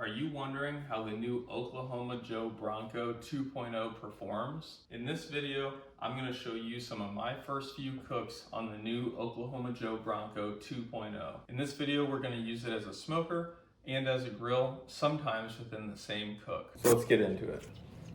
Are you wondering how the new Oklahoma Joe Bronco 2.0 performs? In this video, I'm going to show you some of my first few cooks on the new Oklahoma Joe Bronco 2.0. In this video, we're going to use it as a smoker and as a grill, sometimes within the same cook. So let's get into it.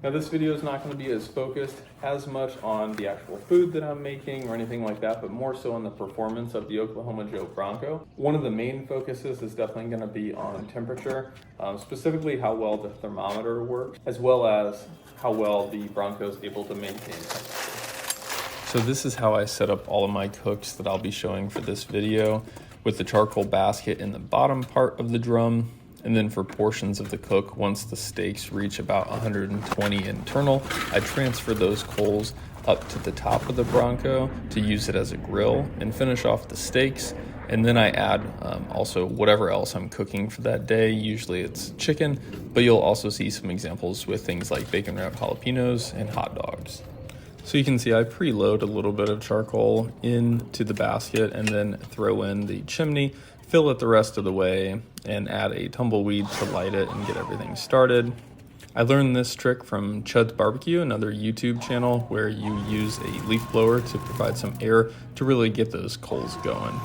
Now this video is not going to be as focused as much on the actual food that I'm making or anything like that, but more so on the performance of the Oklahoma Joe Bronco. One of the main focuses is definitely going to be on temperature, specifically how well the thermometer works, as well as how well the Bronco is able to maintain temperature. So this is how I set up all of my cooks that I'll be showing for this video, with the charcoal basket in the bottom part of the drum. And then for portions of the cook, once the steaks reach about 120 internal, I transfer those coals up to the top of the Bronco to use it as a grill and finish off the steaks. And then I add also whatever else I'm cooking for that day. Usually it's chicken, but you'll also see some examples with things like bacon wrapped jalapenos and hot dogs. So you can see I preload a little bit of charcoal into the basket and then throw in the chimney, fill it the rest of the way, and add a tumbleweed to light it and get everything started. I learned this trick from Chud's Barbecue, another YouTube channel where you use a leaf blower to provide some air to really get those coals going.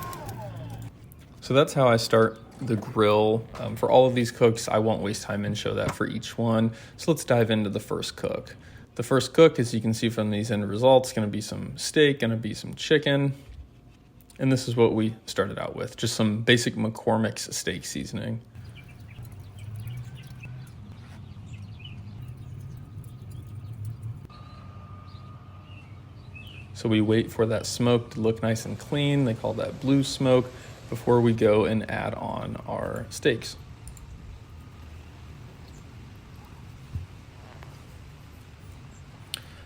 So that's how I start the grill. For all of these cooks, I won't waste time and show that for each one. So let's dive into the first cook. The first cook, as you can see from these end results, is going to be some steak, going to be some chicken. And this is what we started out with, just some basic McCormick's steak seasoning. So we wait for that smoke to look nice and clean. They call that blue smoke before we go and add on our steaks.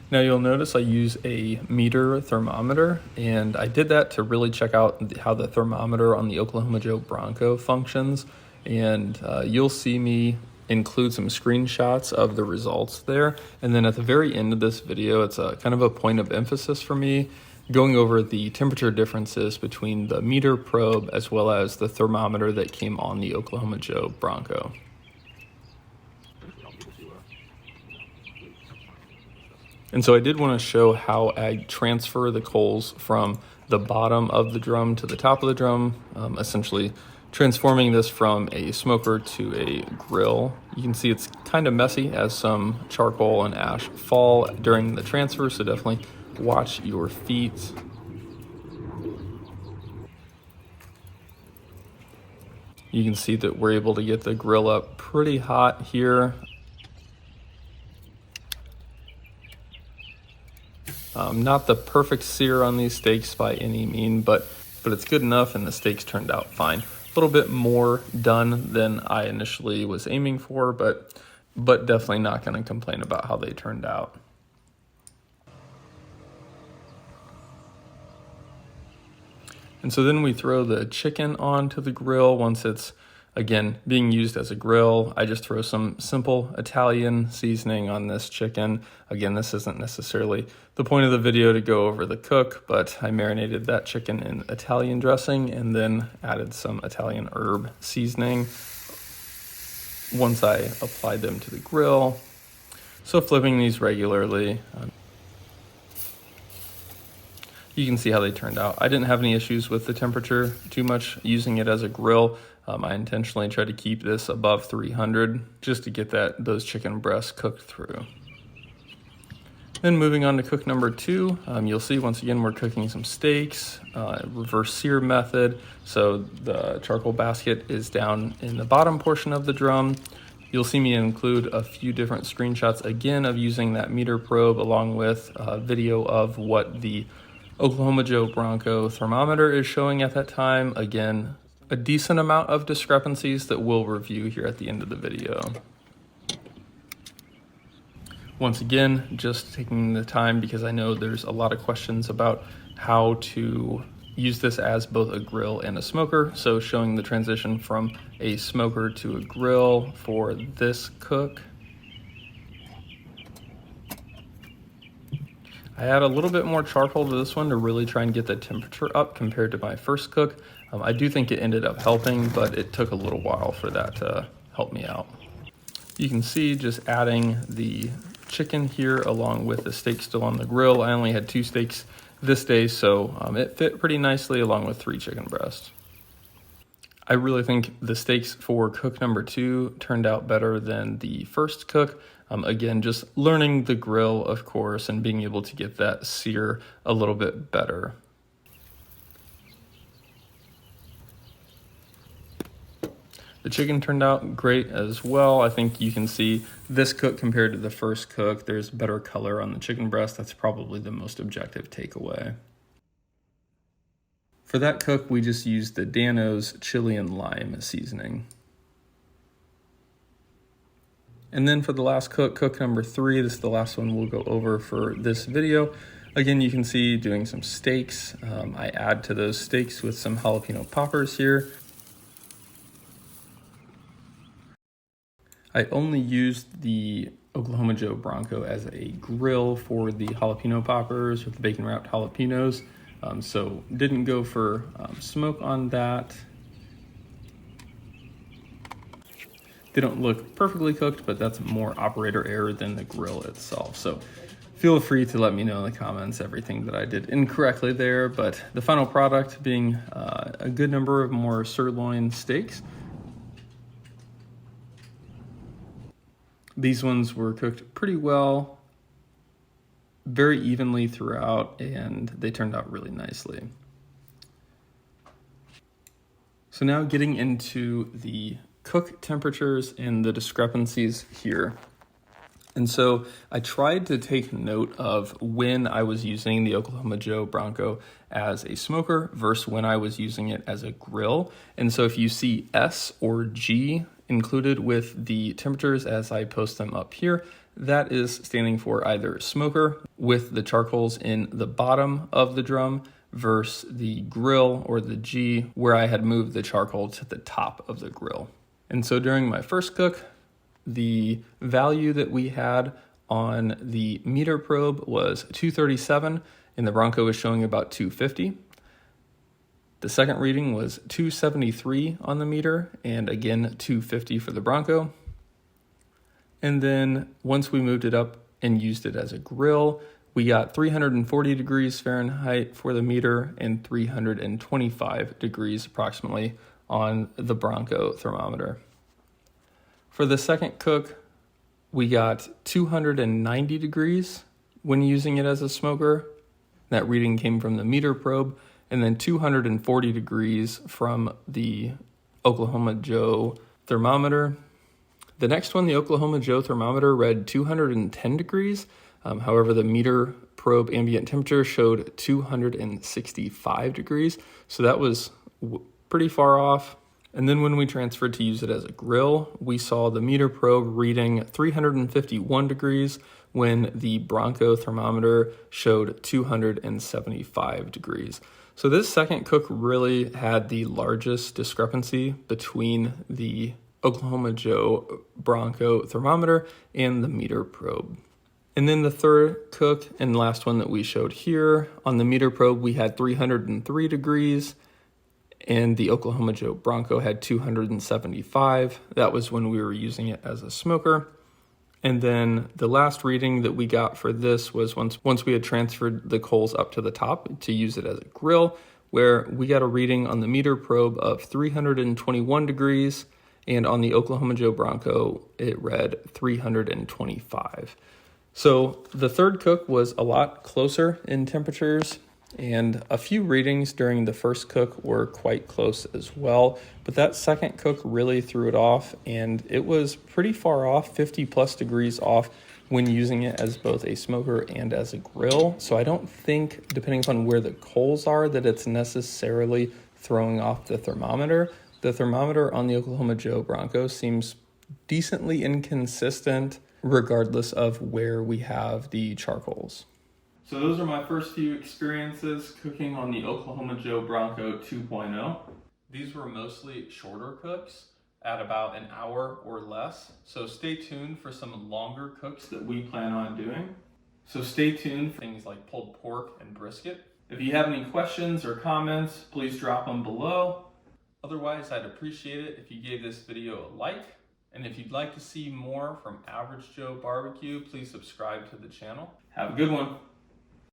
Now you'll notice I use a meter thermometer, and I did that to really check out how the thermometer on the Oklahoma Joe Bronco functions. And you'll see me include some screenshots of the results there. And then at the very end of this video, it's a kind of a point of emphasis for me, going over the temperature differences between the meter probe as well as the thermometer that came on the Oklahoma Joe Bronco. And so I did want to show how I transfer the coals from the bottom of the drum to the top of the drum, essentially transforming this from a smoker to a grill. You can see it's kind of messy as some charcoal and ash fall during the transfer, so definitely watch your feet. You can see that we're able to get the grill up pretty hot here. Not the perfect sear on these steaks by any means, but it's good enough, and the steaks turned out fine. A little bit more done than I initially was aiming for, but definitely not going to complain about how they turned out. And so then we throw the chicken onto the grill once it's, again, being used as a grill. I just throw some simple Italian seasoning on this chicken. Again, this isn't necessarily the point of the video to go over the cook, but I marinated that chicken in Italian dressing and then added some Italian herb seasoning once I applied them to the grill. So flipping these regularly. You can see how they turned out. I didn't have any issues with the temperature too much using it as a grill. I intentionally tried to keep this above 300 just to get those chicken breasts cooked through. Then moving on to cook number 2, you'll see once again we're cooking some steaks, reverse sear method. So the charcoal basket is down in the bottom portion of the drum. You'll see me include a few different screenshots again of using that meter probe, along with a video of what the Oklahoma Joe Bronco thermometer is showing at that time. Again, a decent amount of discrepancies that we'll review here at the end of the video. Once again, just taking the time because I know there's a lot of questions about how to use this as both a grill and a smoker. So showing the transition from a smoker to a grill for this cook. I add a little bit more charcoal to this one to really try and get the temperature up compared to my first cook. I do think it ended up helping, but it took a little while for that to help me out. You can see just adding the chicken here along with the steak still on the grill. I only had 2 steaks this day, so it fit pretty nicely along with 3 chicken breasts. I really think the steaks for cook number 2 turned out better than the first cook. Again, just learning the grill, of course, and being able to get that sear a little bit better. The chicken turned out great as well. I think you can see this cook compared to the first cook, there's better color on the chicken breast. That's probably the most objective takeaway. For that cook, we just used the Dano's chili and lime seasoning. And then for the last cook, cook number 3, this is the last one we'll go over for this video. Again, you can see doing some steaks. I add to those steaks with some jalapeno poppers here. I only used the Oklahoma Joe Bronco as a grill for the jalapeno poppers with the bacon wrapped jalapenos. So didn't go for smoke on that. They don't look perfectly cooked, but that's more operator error than the grill itself. So feel free to let me know in the comments everything that I did incorrectly there. But the final product being a good number of more sirloin steaks. These ones were cooked pretty well, very evenly throughout, and they turned out really nicely. So now getting into the cook temperatures and the discrepancies here. And so I tried to take note of when I was using the Oklahoma Joe Bronco as a smoker versus when I was using it as a grill. And so if you see S or G included with the temperatures as I post them up here, that is standing for either smoker with the charcoals in the bottom of the drum versus the grill, or the G, where I had moved the charcoal to the top of the grill. And so during my first cook, the value that we had on the meter probe was 237, and the Bronco was showing about 250. The second reading was 273 on the meter, and again 250 for the Bronco. And then once we moved it up and used it as a grill, we got 340 degrees Fahrenheit for the meter and 325 degrees approximately on the Bronco thermometer. For the second cook, we got 290 degrees when using it as a smoker. That reading came from the meter probe, and then 240 degrees from the Oklahoma Joe thermometer. The next one, the Oklahoma Joe thermometer, read 210 degrees. However, the meter probe ambient temperature showed 265 degrees. So that was pretty far off. And then when we transferred to use it as a grill, we saw the meter probe reading 351 degrees when the Bronco thermometer showed 275 degrees. So this second cook really had the largest discrepancy between the Oklahoma Joe Bronco thermometer and the meter probe. And then the third cook and last one that we showed here, on the meter probe we had 303 degrees, and the Oklahoma Joe Bronco had 275. That was when we were using it as a smoker. And then the last reading that we got for this was once we had transferred the coals up to the top to use it as a grill, where we got a reading on the meter probe of 321 degrees, and on the Oklahoma Joe Bronco, it read 325. So the third cook was a lot closer in temperatures, and a few readings during the first cook were quite close as well. But that second cook really threw it off, and it was pretty far off, 50 plus degrees off when using it as both a smoker and as a grill. So I don't think, depending upon where the coals are, that it's necessarily throwing off the thermometer. The thermometer on the Oklahoma Joe Bronco seems decently inconsistent regardless of where we have the charcoals. So those are my first few experiences cooking on the Oklahoma Joe Bronco 2.0. These were mostly shorter cooks at about an hour or less. So stay tuned for some longer cooks that we plan on doing. So stay tuned for things like pulled pork and brisket. If you have any questions or comments, please drop them below. Otherwise, I'd appreciate it if you gave this video a like And if you'd like to see more from Average Joe Barbecue, please subscribe to the channel. Have a good one.